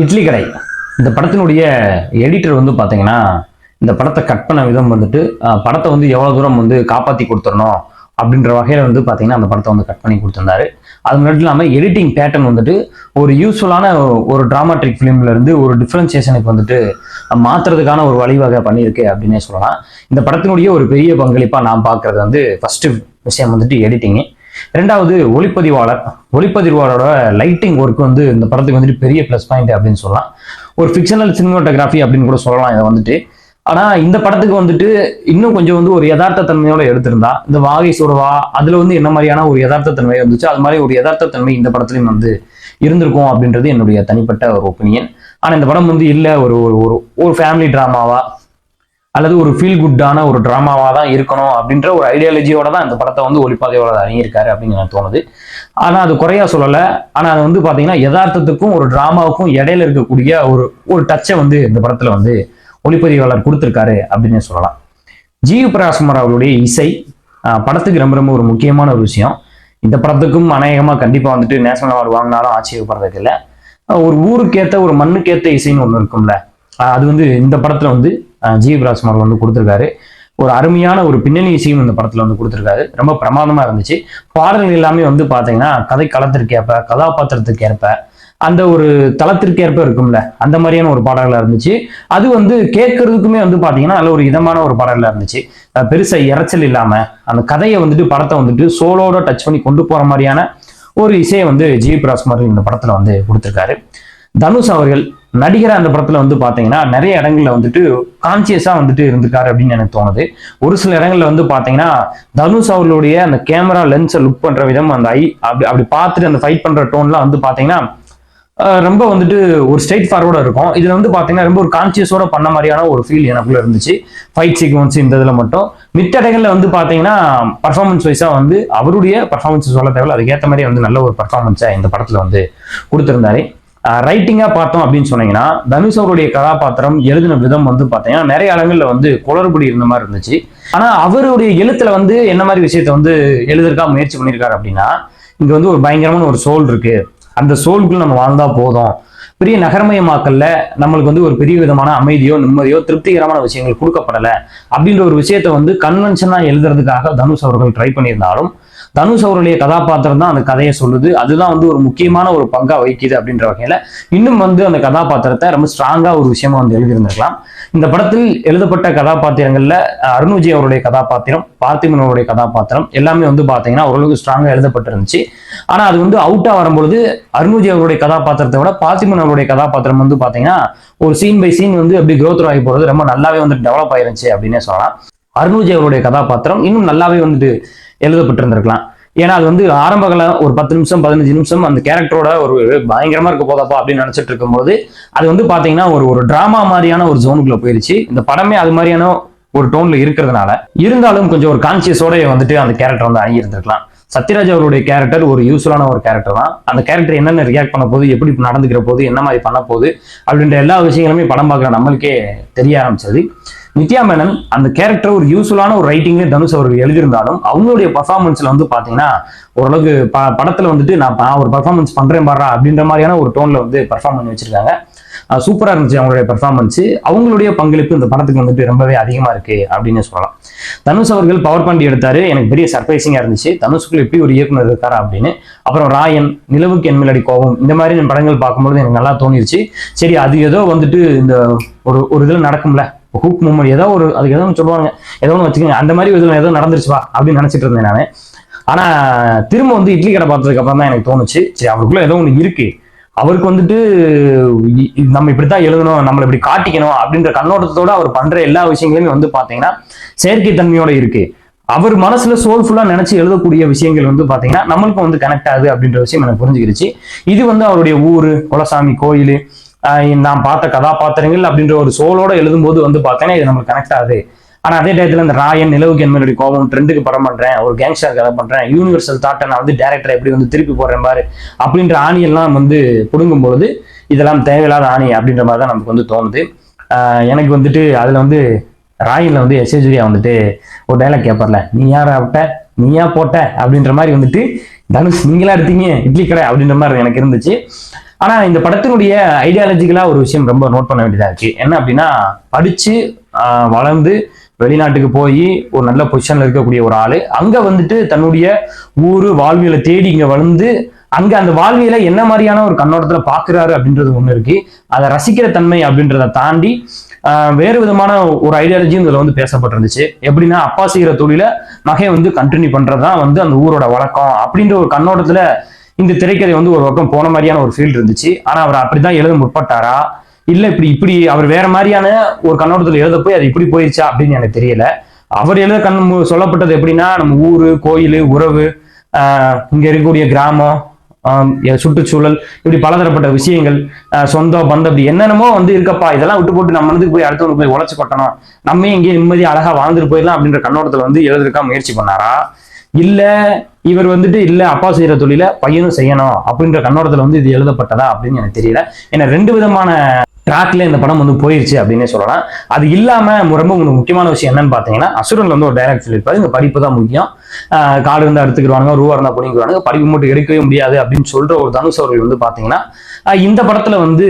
இட்லி கடை இந்த படத்தினுடைய எடிட்டர் வந்து பார்த்தீங்கன்னா இந்த படத்தை கட் பண்ண விதம் வந்துட்டு படத்தை வந்து எவ்வளோ தூரம் வந்து காப்பாற்றி கொடுத்துடணும் அப்படின்ற வகையில் வந்து பார்த்தீங்கன்னா அந்த படத்தை வந்து கட் பண்ணி கொடுத்துருந்தாரு. அது மட்டும் இல்லாமல் எடிட்டிங் பேட்டர்ன் வந்துட்டு ஒரு யூஸ்ஃபுல்லான ஒரு டிராமாட்டிக் ஃபிலிம்ல இருந்து ஒரு டிஃபரன்சியேஷனுக்கு வந்துட்டு மாற்றுறதுக்கான ஒரு வழிவகை பண்ணியிருக்கு அப்படின்னே சொல்லலாம். இந்த படத்தினுடைய ஒரு பெரிய பங்களிப்பாக நான் பார்க்கறது வந்து ஃபர்ஸ்ட் விஷயம் வந்துட்டு எடிட்டிங்கு. ரெண்டாவது ஒளிப்பதிவாளரோட லைட்டிங் ஒர்க் வந்து இந்த படத்துக்கு வந்துட்டு பெரிய ப்ளஸ் பாயிண்ட் அப்படின்னு சொல்லலாம். ஒரு ஃபிக்ஷனல் சினிமாட்டோகிராஃபி அப்படின்னு கூட சொல்லலாம் இதை வந்துட்டு. ஆனா இந்த படத்துக்கு வந்துட்டு இன்னும் கொஞ்சம் வந்து ஒரு யதார்த்த தன்மையோட எடுத்திருந்தா, இந்த வாகை சுடவா அதுல வந்து என்ன மாதிரியான ஒரு யதார்த்த தன்மை இருந்துச்சு, அது மாதிரி ஒரு யதார்த்த தன்மை இந்த படத்துலயும் வந்து இருந்திருக்கும் அப்படின்றது என்னுடைய தனிப்பட்ட ஒரு ஒப்பீனியன். ஆனா இந்த படம் வந்து இல்ல ஒரு ஒரு ஃபேமிலி டிராமாவா அல்லது ஒரு ஃபீல் குட்டான ஒரு டிராமாவா தான் இருக்கணும் அப்படின்ற ஒரு ஐடியாலஜியோட தான் இந்த படத்தை வந்து ஒளிப்பதிவாளர் அணியிருக்காரு அப்படின்னு எனக்கு தோணுது. ஆனா அது குறையா சொல்லலை. ஆனா அது வந்து பாத்தீங்கன்னா யதார்த்தத்துக்கும் ஒரு டிராமாவுக்கும் இடையில இருக்கக்கூடிய ஒரு டச்சை வந்து இந்த படத்துல வந்து ஒளிப்பதிவாளர் கொடுத்திருக்காரு அப்படின்னு சொல்லலாம். ஜி.வி. பிரகாஷ்குமார் அவருடைய இசை படத்துக்கு ரொம்ப ரொம்ப ஒரு முக்கியமான ஒரு விஷயம். இந்த படத்துக்கும் அநேகமா கண்டிப்பா வந்துட்டு நேஷனல் அவார்டு வாங்கினாலும் ஆச்சரியப்படுறதுக்கு இல்லை. ஒரு ஊருக்கேத்த ஒரு மண்ணுக்கேத்த இசைன்னு ஒண்ணு இருக்கும்ல, அது வந்து இந்த படத்துல வந்து ஜி.வி. பிரகாஷ்குமார் வந்து கொடுத்திருக்காரு. ஒரு அருமையான ஒரு பின்னணி இசையும் இந்த படத்துல வந்து கொடுத்திருக்காரு. ரொம்ப பிரமாதமா இருந்துச்சு. பாடல்கள் எல்லாமே வந்து பாத்தீங்கன்னா கதை களத்திற்கு ஏற்ப, கதாபாத்திரத்துக்கு ஏற்ப, அந்த ஒரு தளத்திற்கு ஏற்ப இருக்கும்ல, அந்த மாதிரியான ஒரு பாடல்களா இருந்துச்சு. அது வந்து கேட்கறதுக்குமே வந்து பாத்தீங்கன்னா நல்ல ஒரு இதமான ஒரு பாடல்களா இருந்துச்சு. பெருசா இறைச்சல் இல்லாம அந்த கதையை வந்துட்டு படத்தை வந்துட்டு சோலோட டச் பண்ணி கொண்டு போற மாதிரியான ஒரு இசையை வந்து ஜி.வி. பிரகாஷ்குமார் இந்த படத்துல வந்து கொடுத்திருக்காரு. தனுஷ் அவர்கள் நடிகரா அந்த படத்துல வந்து பாத்தீங்கன்னா நிறைய இடங்கள்ல வந்துட்டு கான்சியஸா வந்துட்டு இருந்திருக்காரு அப்படின்னு எனக்கு தோணுது. ஒரு சில இடங்கள்ல வந்து பாத்தீங்கன்னா தனுஷ் அவர்களுடைய அந்த கேமரா லென்ஸை லுக் பண்ற விதம், அந்த அப்படி பார்த்துட்டு அந்த ஃபைட் பண்ற டோன்லாம் வந்து பாத்தீங்கன்னா ரொம்ப வந்துட்டு ஒரு ஸ்ட்ரெயிட் ஃபார்வர்டா இருக்கும். இதுல வந்து பாத்தீங்கன்னா ரொம்ப ஒரு கான்சியஸோட பண்ண மாதிரியான ஒரு ஃபீல் எனக்குள்ள இருந்துச்சு. ஃபைட் சீக்வன்ஸ் இந்த இதுல மட்டும். மித்த இடங்கள்ல வந்து பாத்தீங்கன்னா பர்ஃபார்மன்ஸ் வைஸா வந்து அவருடைய பர்ஃபார்மன்ஸ் சொல்ல தேவையில்ல, அதுக்கேற்ற மாதிரி வந்து நல்ல ஒரு பர்ஃபார்மன்ஸை இந்த படத்துல வந்து கொடுத்திருந்தாரு. ரைட்டிங்கா பார்த்தோம் அப்படின்னு சொன்னீங்கன்னா தனுஷ் அவருடைய கதாபாத்திரம் எழுதின விதம் வந்து பாத்தீங்கன்னா நிறைய இடங்கள்ல வந்து குளறுபடி இருந்த மாதிரி இருந்துச்சு. ஆனா அவருடைய எழுத்துல வந்து என்ன மாதிரி விஷயத்த வந்து எழுதுறதுக்கா முயற்சி பண்ணியிருக்காரு அப்படின்னா, இங்க வந்து ஒரு பயங்கரமான ஒரு சோல் இருக்கு, அந்த சோலுக்குள்ள நம்ம வாழ்ந்தா போதும், பெரிய நகரமயமாக்கல்ல நம்மளுக்கு வந்து ஒரு பெரிய விதமான அமைதியோ நிம்மதியோ திருப்திகரமான விஷயங்கள் கொடுக்கப்படலை அப்படின்ற ஒரு விஷயத்த வந்து கன்வென்ஷனா எழுதுறதுக்காக தனுஷ் அவர்கள் ட்ரை பண்ணியிருந்தாலும் தனுஷ் அவருடைய கதாபாத்திரம் தான் அந்த கதையை சொல்லுது. அதுதான் வந்து ஒரு முக்கியமான ஒரு பங்கா வகிக்குது அப்படின்ற வகையில இன்னும் வந்து அந்த கதாபாத்திரத்தை ரொம்ப ஸ்ட்ராங்கா ஒரு விஷயமா வந்து எழுதியிருந்திருக்கலாம். இந்த படத்தில் எழுதப்பட்ட கதாபாத்திரங்கள்ல அருண் விஜய் அவருடைய கதாபாத்திரம், பார்த்திபன் அவருடைய கதாபாத்திரம் எல்லாமே வந்து பாத்தீங்கன்னா ஓரளவுக்கு ஸ்ட்ராங்கா எழுதப்பட்டிருந்துச்சு. ஆனா அது வந்து அவுட்டா வரும்பொழுது அருண் விஜய் அவருடைய கதாபாத்திரத்தை விட பார்த்திபன் அவருடைய கதாபாத்திரம் வந்து பாத்தீங்கன்னா ஒரு சீன் பை சீன் வந்து அப்படி க்ரோத் ஆகி போறது ரொம்ப நல்லாவே வந்து டெவலப் ஆயிருந்துச்சு அப்படின்னே சொல்லலாம். அருண் விஜய் அவருடைய கதாபாத்திரம் இன்னும் நல்லாவே வந்துட்டு எழுதப்பட்டிருந்திருக்கலாம். ஏன்னா அது வந்து ஆரம்பகால ஒரு 10 நிமிஷம் 15 நிமிஷம் அந்த கேரக்டரோட ஒரு பயங்கரமா இருக்க போதாப்பா அப்படின்னு நினைச்சிட்டு இருக்கும்போது அது வந்து பாத்தீங்கன்னா ஒரு டிராமா மாதிரியான ஒரு ஜோனுக்குள்ள போயிருச்சு. இந்த படமே அது மாதிரியான ஒரு டோன்ல இருக்கிறதுனால இருந்தாலும் கொஞ்சம் ஒரு கான்சியஸோட வந்துட்டு அந்த கேரக்டர் வந்து அணுகி இருந்திருக்கலாம். சத்யராஜ் அவருடைய கேரக்டர் ஒரு யூஸ்ஃபுல்லான ஒரு கேரக்டர் தான். அந்த கேரக்டர் என்னென்ன ரியாக்ட் பண்ண போது, எப்படி நடந்துக்கிற போது, என்ன மாதிரி பண்ண போகுது அப்படின்ற எல்லா விஷயங்களுமே படம் பார்க்குற நம்மளுக்கே தெரிய ஆரம்பிச்சது. நித்யா மேனன் அந்த கேரக்டர் ஒரு யூஸ்ஃபுல்லான ஒரு ரைட்டிங்ல தனுஷ் அவர்கள் எழுதியிருந்தாலும் அவங்களுடைய பர்ஃபார்மன்ஸ்ல வந்து பாத்தீங்கன்னா ஓரளவுக்கு படத்துல வந்துட்டு நான் ஒரு பர்ஃபார்மன்ஸ் பண்றேன் பாடுறா அப்படின்ற மாதிரியான ஒரு டோன்ல வந்து பர்ஃபார்ம் பண்ணி வச்சிருக்காங்க. சூப்பரா இருந்துச்சு அவங்களுடைய பர்ஃபார்மன்ஸ். அவங்களுடைய பங்களிப்பு இந்த படத்துக்கு வந்துட்டு ரொம்பவே அதிகமா இருக்கு அப்படின்னு சொல்லலாம். தனுஷ் அவர்கள் பவர் பாண்டி எடுத்தாரு. எனக்கு பெரிய சர்ப்ரைசிங்கா இருந்துச்சு, தனுஷுக்குள்ள எப்படி ஒரு இயக்குனர் இருக்காரா அப்படின்னு. அப்புறம் ராயன், நிலவுக்கு என்மேலடி கோபம், இந்த மாதிரி படங்கள் பார்க்கும்போது எனக்கு நல்லா தோணிருச்சு. சரி அது ஏதோ வந்துட்டு இந்த ஒரு இதுல நடக்கும்ல, ஹூக் மூமெண்ட் ஏதோ ஒரு அதுக்கு ஏதோ சொல்லுவாங்க, ஏதோ ஒன்று வச்சுக்கோங்க, அந்த மாதிரி இதுல ஏதோ நடந்துருச்சுவா அப்படின்னு நினைச்சிட்டு இருந்தேன் நான். ஆனா திரும்ப வந்து இட்லி கடை பார்த்ததுக்கு அப்புறம் தான் எனக்கு தோணுச்சு, சரி அவருக்குள்ள ஏதோ ஒன்று இருக்கு, அவருக்கு வந்துட்டு நம்ம இப்படித்தான் எழுதணும், நம்மளை இப்படி காட்டிக்கணும் அப்படின்ற கண்ணோட்டத்தோட அவர் பண்ற எல்லா விஷயங்களுமே வந்து பாத்தீங்கன்னா செயற்கை தன்மையோட இருக்கு. அவர் மனசுல சோல்ஃபுல்லா நினைச்சு எழுதக்கூடிய விஷயங்கள் வந்து பாத்தீங்கன்னா நம்மளுக்கும் வந்து கனெக்ட் ஆகுது அப்படின்ற விஷயம் எனக்கு புரிஞ்சுக்கிடுச்சு. இது வந்து அவருடைய ஊரு, குலசாமி கோயில், நான் பார்த்த கதாபாத்திரங்கள் அப்படின்ற ஒரு சோலோட எழுதும் போது வந்து பார்த்தேன்னா இது நம்மளுக்கு கனெக்ட் ஆகுது. ஆனா அதே டயத்துல இந்த ராயன், நிலவுக்கு என்மேலடி கோபம், ட்ரெண்டுக்கு படம் பண்றேன், ஒரு கேங்ஸ்டர் கதை பண்றேன், யூனிவர்சல் தாட்டை நான் வந்து டேரக்டர் எப்படி வந்து திருப்பி போடுறேன் பாரு அப்படின்ற ஆணியெல்லாம் வந்து புடுங்கும்போது இதெல்லாம் தேவையில்லாத ஆணி அப்படின்ற மாதிரி தான் நமக்கு வந்து தோணுது. எனக்கு வந்துட்டு அதுல வந்து ராயன்ல வந்து எஸ்.ஏ. சூர்யா வந்துட்டு ஒரு டைலாக் கேட்பார்ல, நீ யாரா விட்ட நீயா போட்ட அப்படின்ற மாதிரி வந்துட்டு தனுஷ் நீங்களா எடுத்தீங்க இட்லி கடை அப்படின்ற மாதிரி எனக்கு இருந்துச்சு. ஆனா இந்த படத்தினுடைய ஐடியாலஜிக்கலா ஒரு விஷயம் ரொம்ப நோட் பண்ண வேண்டியதா இருக்கு. என்ன அப்படின்னா, படிச்சு வளர்ந்து வெளிநாட்டுக்கு போய் ஒரு நல்ல பொசிஷன்ல இருக்கக்கூடிய ஒரு ஆளு அங்க வந்துட்டு தன்னுடைய ஊரு வாழ்வியலை தேடி இங்க வந்து அங்க அந்த வாழ்வியலை என்ன மாதிரியான ஒரு கண்ணோட்டத்துல பாக்குறாரு அப்படின்றது ஒண்ணு இருக்கு. அதை ரசிக்கிற தன்மை அப்படின்றத தாண்டி வேறு விதமான ஒரு ஐடியாலஜியும் இதுல வந்து பேசப்பட்டிருந்துச்சு. எப்படின்னா, அப்பா செய்யற தொழில மகன் வந்து கண்டினியூ பண்றதுதான் வந்து அந்த ஊரோட வழக்கம் அப்படின்ற ஒரு கண்ணோட்டத்துல இந்த திரைக்கதை வந்து ஒரு பக்கம் போன மாதிரியான ஒரு ஃபீல்டு இருந்துச்சு. ஆனா அவர் அப்படிதான் எழுத முற்பட்டாரா, இல்ல இப்படி அவர் வேற மாதிரியான ஒரு கண்ணோட்டத்துல எழுத போய் அது இப்படி போயிருச்சா அப்படின்னு எனக்கு தெரியல. அவர் எழுத சொல்லப்பட்டது எப்படின்னா, நம்ம ஊரு, கோயில், உறவு, இங்க இருக்கக்கூடிய கிராமம், சுற்றுச்சூழல், இப்படி பலதரப்பட்ட விஷயங்கள், சொந்தம் பந்தம், இப்படி என்னென்னமோ வந்து இருக்கப்பா, இதெல்லாம் விட்டு போட்டு நம்ம மனதுக்கு போய் அடுத்தவனுக்கு போய் உழைச்சு கொட்டணும், நம்ம இங்கே நிம்மதி அழகா வாழ்ந்துட்டு போயிடலாம் அப்படின்ற கண்ணோட்டத்துல வந்து எழுதுறதுக்கா முயற்சி பண்ணாரா, இல்ல இவர் வந்துட்டு இல்ல அப்பா செய்யற தொழில பையனும் செய்யணும் அப்படின்ற கண்ணோட்டத்துல வந்து இது எழுதப்பட்டதா அப்படின்னு எனக்கு தெரியல. ஏன்னா ரெண்டு விதமான ட்ராக்ல இந்த படம் வந்து போயிருச்சு அப்படின்னே சொல்லலாம். அது இல்லாம ரொம்ப முக்கியமான விஷயம் என்னன்னு பாத்தீங்கன்னா, அசுரன்ல வந்து ஒரு டைரக்ட் சொல்லியிருப்பாரு, இந்த படிப்பு தான் முக்கியம், காடு இருந்தா எடுத்துக்கிடுவாங்க, ரூவா இருந்தா பிடிக்குவாங்க, படிப்பு மட்டும் எடுக்கவே முடியாது அப்படின்னு சொல்ற ஒரு தனுஷ் அவர்கள் வந்து பாத்தீங்கன்னா இந்த படத்துல வந்து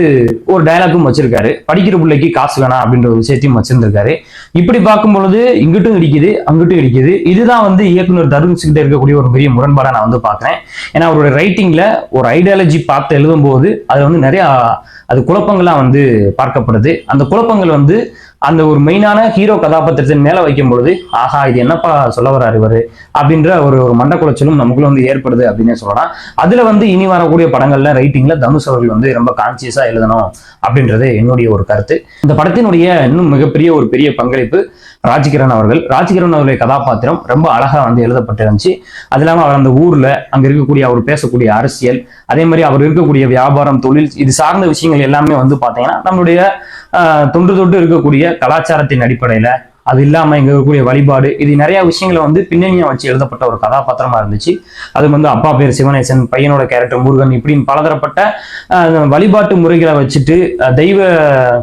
ஒரு டைலாக்கும் வச்சிருக்காரு, படிக்கிற பிள்ளைக்கு காசு வேணாம் அப்படின்ற ஒரு விஷயத்தையும் வச்சிருந்திருக்காரு. இப்படி பார்க்கும் பொழுது இங்கிட்டும் இடிக்குது அங்கிட்டும் இடிக்குது. இதுதான் வந்து இயக்குனர் தருண் கிட்ட இருக்கக்கூடிய ஒரு பெரிய முரண்பாடா நான் வந்து பாக்குறேன். ஏன்னா அவருடைய ரைட்டிங்ல ஒரு ஐடியாலஜி பார்த்து எழுதும் போது அது வந்து நிறைய அது குழப்பங்களா வந்து பார்க்கப்படுது. அந்த குழப்பங்கள் வந்து அந்த ஒரு மெயினான ஹீரோ கதாபாத்திரத்தின் மேல வைக்கும் பொழுது, ஆஹா இது என்னப்பா சொல்ல வர்றாரு இவரு அப்படின்ற ஒரு மண்ட குலைச்சலும் நமக்குள்ள வந்து ஏற்படுது அப்படின்னே சொல்லலாம். அதுல வந்து இனி வரக்கூடிய படங்கள்ல ரைட்டிங்ல தனுஷ் அவர்கள் வந்து ரொம்ப கான்சியஸா எழுதணும் அப்படின்றது என்னுடைய ஒரு கருத்து. இந்த படத்தினுடைய இன்னும் மிகப்பெரிய ஒரு பெரிய பங்களிப்பு ராஜ்கிரண் அவர்கள். ராஜ்கிரண் அவருடைய கதாபாத்திரம் ரொம்ப அழகா வந்து எழுதப்பட்டிருந்துச்சு. அது இல்லாம அவர் அந்த ஊர்ல அங்க இருக்கக்கூடிய அவர் பேசக்கூடிய அரசியல், அதே மாதிரி அவர் இருக்கக்கூடிய வியாபாரம், தொழில், இது சார்ந்த விஷயங்கள் எல்லாமே வந்து பாத்தீங்கன்னா நம்மளுடைய தொன்று தொட்டு இருக்கக்கூடிய கலாச்சாரத்தின் அடிப்படையில, அது இல்லாம இங்க இருக்கக்கூடிய வழிபாடு, இது நிறைய விஷயங்களை வந்து பின்னணியா வச்சு எழுதப்பட்ட ஒரு கதாபாத்திரமா இருந்துச்சு. அது வந்து அப்பா பேர் சிவனேசன், பையனோட கேரக்டர் முருகன், இப்படின்னு பலதரப்பட்ட வழிபாட்டு முறைகளை வச்சுட்டு தெய்வ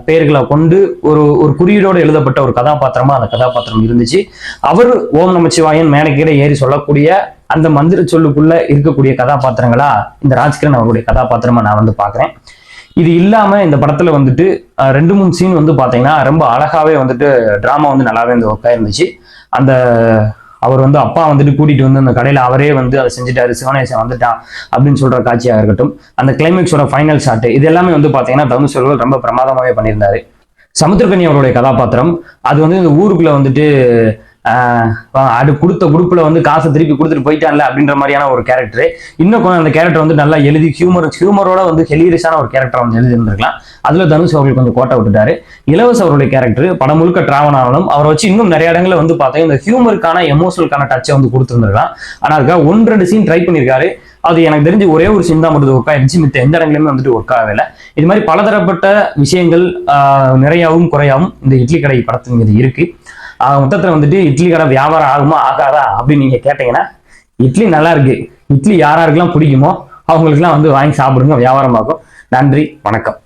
பெயர்களை கொண்டு ஒரு குறியீடோடு எழுதப்பட்ட ஒரு கதாபாத்திரமா அந்த கதாபாத்திரம் இருந்துச்சு. அவர் ஓம் நமச்சிவாயன் மேனக்கீரை ஏறி சொல்லக்கூடிய அந்த மந்திர சொல்லுக்குள்ள இருக்கக்கூடிய கதாபாத்திரங்களா இந்த ராஜ்கிரண் அவருடைய கதாபாத்திரமா நான் வந்து பாக்குறேன். இது இல்லாம இந்த படத்துல வந்துட்டு 2-3 சீன் வந்து பாத்தீங்கன்னா ரொம்ப அழகாவே வந்துட்டு டிராமா வந்து நல்லாவே வந்து ஒர்க் ஆயிருந்துச்சு. அந்த அவர் வந்து அப்பா வந்துட்டு கூட்டிட்டு வந்து அந்த கடையில அவரே வந்து அதை செஞ்சுட்டாரு, சிவனேசன் வந்துட்டான் அப்படின்னு சொல்ற காட்சியாக இருக்கட்டும், அந்த கிளைமேக்ஸோட ஃபைனல் ஷாட், இது எல்லாமே வந்து பாத்தீங்கன்னா தனுஷ் அவர்கள் ரொம்ப பிரமாதமாவே பண்ணியிருந்தாரு. சமுத்திரக்கனி அவருடைய கதாபாத்திரம், அது வந்து இந்த ஊருக்குள்ள வந்துட்டு அது கொடுத்த குரூப்ல வந்து காசை திருப்பி கொடுத்துட்டு போயிட்டான்ல அப்படின்ற மாதிரியான ஒரு கேரக்டர். இன்னும் கொஞ்சம் அந்த கேரக்டர் வந்து நல்லா எழுதி ஹியூமரோட வந்து ஹெலியரிஸான ஒரு கேரக்டர் வந்து எழுதி இருந்திருக்கலாம். அதுல தனுஷ் அவர்கள் கொஞ்சம் கோட்டை விட்டுட்டாரு. இலவச அவருடைய கேரக்டர் படம் முழுக்க டிராவல் ஆனாலும் அவரை வச்சு இன்னும் நிறைய இடங்களை வந்து பார்த்தீங்கன்னா இந்த ஹியூமருக்கான எமோஷனலுக்கான டச்சை வந்து கொடுத்துருந்துருக்கலாம். ஆனா அதுக்காக 1-2 சீன் ட்ரை பண்ணியிருக்காரு. அது எனக்கு தெரிஞ்சு ஒரே ஒரு சீன் தான் மட்டும் ஒர்க் ஆயிடுச்சு, மித்த எந்த இடங்களுமே வந்துட்டு ஒர்க் ஆகல. இது மாதிரி பலதரப்பட்ட விஷயங்கள் நிறையாவும் குறையாவும் இந்த இட்லி கடை படத்துங்கிறது இருக்கு. மொத்தத்துல வந்துட்டு இட்லி கடை வியாபாரம் ஆகுமா ஆகாதா அப்படின்னு நீங்க கேட்டீங்கன்னா, இட்லி நல்லா இருக்கு, இட்லி யாராருக்கெல்லாம் பிடிக்குமோ அவங்களுக்குலாம் வந்து வாங்கி சாப்பிடுங்க, வியாபாரம் ஆகும். நன்றி, வணக்கம்.